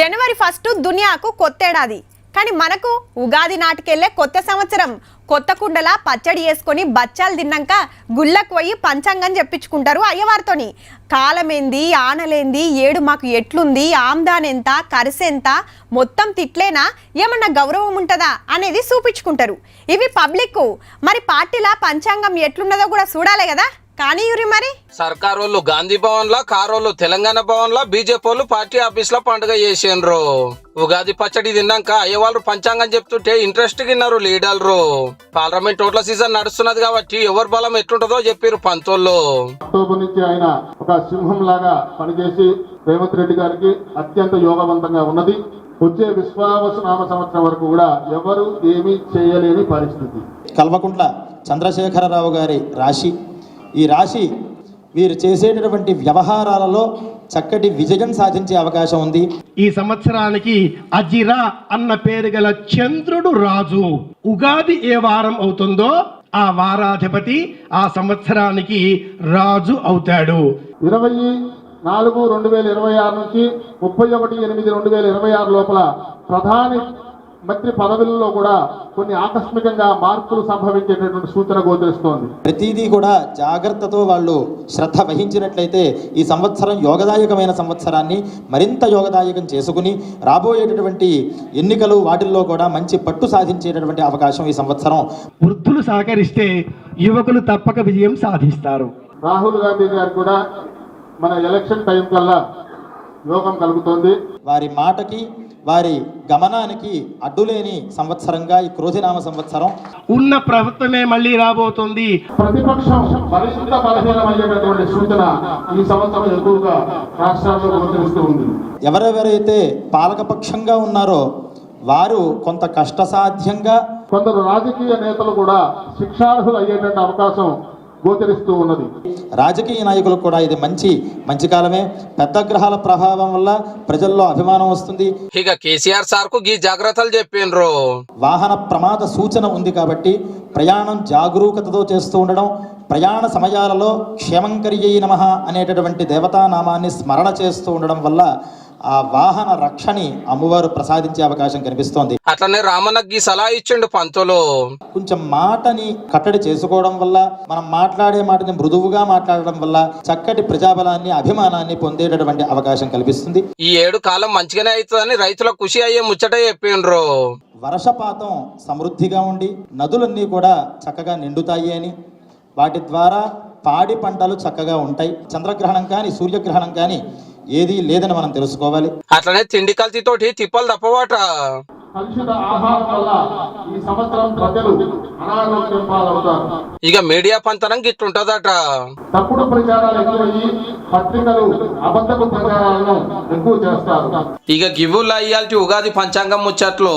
జనవరి 1 దునియాకు కొత్తేడాది, కానీ మనకు ఉగాది నాటికెళ్లే కొత్త సంవత్సరం. కొత్త కుండల పచ్చడి వేసుకొని బచ్చాలు తిన్నాక గుళ్ళకు పోయి పంచాంగం చెప్పించుకుంటారు అయ్యవారితోని. కాలమేంది, ఆనలేంది, ఏడు మాకు ఎట్లుంది, ఆమ్దానెంత, కరిసెంత, మొత్తం తిట్లేనా, ఏమన్నా గౌరవం ఉంటుందా అనేది చూపించుకుంటారు. ఇవి పబ్లిక్. మరి పార్టీల పంచాంగం ఎట్లున్నదో కూడా చూడాలి కదా. కానీ మరి సర్కార్ వాళ్ళు గాంధీ భవన్ లా, కారోళ్ళు తెలంగాణ భవన్ లా, బీజేపీ వాళ్ళు పార్టీ ఆఫీస్ లో పండుగ చేసిండ్రు. ఉగాది పచ్చడి తిన్నాక అయ్యవాళ్ళు పంచాంగం చెప్తుంటే ఇంట్రెస్ట్ గిన్నారు లీడర్లు. పార్లమెంట్ ఓట్ల సీజన్ నడుస్తున్నది కాబట్టి ఎవరి బలం ఎట్లుంటుందో చెప్పారు పంతోళ్ళు. అక్టోబర్ నుంచి ఆయన ఒక సింహం లాగా పనిచేసి రేవంత్ రెడ్డి గారికి అత్యంత యోగవంతంగా ఉన్నది. వచ్చే విశ్వావసనామ సంవత్సరం వరకు కూడా ఎవరు ఏమీ చేయలేని పరిస్థితి. కల్వకుంట్ల చంద్రశేఖరరావు గారి రాశి. ఈ రాశి వీరు చేసేటటువంటి వ్యవహారాలలో చక్కటి విజయం సాధించే అవకాశం ఉంది. ఈ సంవత్సరానికి అజిరా అన్న పేరు గల చంద్రుడు రాజు. ఉగాది ఏ వారం అవుతుందో ఆ వారాధిపతి ఆ సంవత్సరానికి రాజు అవుతాడు. 24/2026 నుంచి 31/8/2026 లోపల ప్రధాని మంత్రి పదవుల్లో కూడా కొన్ని ఆకస్మికంగా మార్పులు సంభవించేటటువంటి సూచన గోచరిస్తోంది. ప్రతిదీ కూడా జాగ్రత్తతో వాళ్ళు శ్రద్ధ వహించినట్లయితే ఈ సంవత్సరం యోగదాయకమైన సంవత్సరాన్ని మరింత యోగదాయకం చేసుకుని రాబోయేటటువంటి ఎన్నికలు వాటిల్లో కూడా మంచి పట్టు సాధించేటటువంటి అవకాశం ఈ సంవత్సరం. వృద్ధులు సహకరిస్తే యువకులు తప్పక విజయం సాధిస్తారు. రాహుల్ గాంధీ గారు కూడా మన ఎలక్షన్ టైం కల్లా యోగం కలుగుతోంది. వారి మాటకి వారి గమనానికి అడ్డులేని సంవత్సరంగా ఈ క్రోధినామ సంవత్సరం. ఉన్న ప్రభుత్వమే మళ్ళీ రాబోతుంది. ప్రతిపక్షం మరింత బలహీనమయ్యేటటువంటి సూచన ఈ సంవత్సరం ఎక్కువగా రాష్ట్రాల్లో గోచరిస్తూ ఉంది. ఎవరెవరైతే పాలకపక్షంగా ఉన్నారో వారు కొంత కష్టసాధ్యంగా, కొందరు రాజకీయ నేతలు కూడా శిక్షార్హులు అయ్యేటువంటి అవకాశం గోచరిస్తూ ఉన్నది. రాజకీయ నాయకులకు కూడా ఇది మంచి కాలమే. పెద్ద గ్రహాల ప్రభావం వల్ల ప్రజల్లో అభిమానం వస్తుంది. ఇక కేసీఆర్ సార్ కు ఈ జాగ్రత్తలు చెప్పిండ్రు. వాహన ప్రమాద సూచన ఉంది కాబట్టి ప్రయాణం జాగరూకతతో చేస్తూ ఉండడం, ప్రయాణ సమయాలలో క్షేమంకర్యై నమః అనేటటువంటి దేవతానామాన్ని స్మరణ చేస్తూ ఉండడం వల్ల ఆ వాహన రక్షణని అమ్మవారు ప్రసాదించే అవకాశం కనిపిస్తోంది. అట్లనే రామన్నకి సలహా ఇచ్చిండు పంతులు. కొంచెం మాటని కట్టడి చేసుకోవడం వల్ల, మనం మాట్లాడే మాటని మృదువుగా మాట్లాడడం వల్ల చక్కటి ప్రజాబలాన్ని, అభిమానాన్ని పొందేటటువంటి అవకాశం కల్పిస్తుంది. ఈ ఏడు కాలం మంచిగానే అవుతుందని రైతులకు ఖుషి అయ్యే ముచ్చట చెప్పిండ్రు. వర్షపాతం సమృద్ధిగా ఉండి నదులన్నీ కూడా చక్కగా నిండుతాయి అని, వాటి ద్వారా పాడి పంటలు చక్కగా ఉంటాయి. చంద్రగ్రహణం కానీ సూర్యగ్రహణం కానీ ఏది లేదని మనం తెలుసుకోవాలి. అట్లనే తిండి కల్తీతోటి తిప్పలు తప్పవాట. కలుషిత ఆహారం వల్ల ఈ సంవత్సరం ప్రజలు అనారోగ్యం పాలవుతారు. ఇక మీడియా పంతనం గిట్లుంటదట. తప్పుడు ప్రచారాలు ఎక్కువయ్యి పత్రికలు అబద్ధపు ప్రచారాలను ఎక్కువ చేస్తారు. ఇక గివ్వుల్లా ఇయాల్టి ఉగాది పంచాంగం ముచ్చట్లు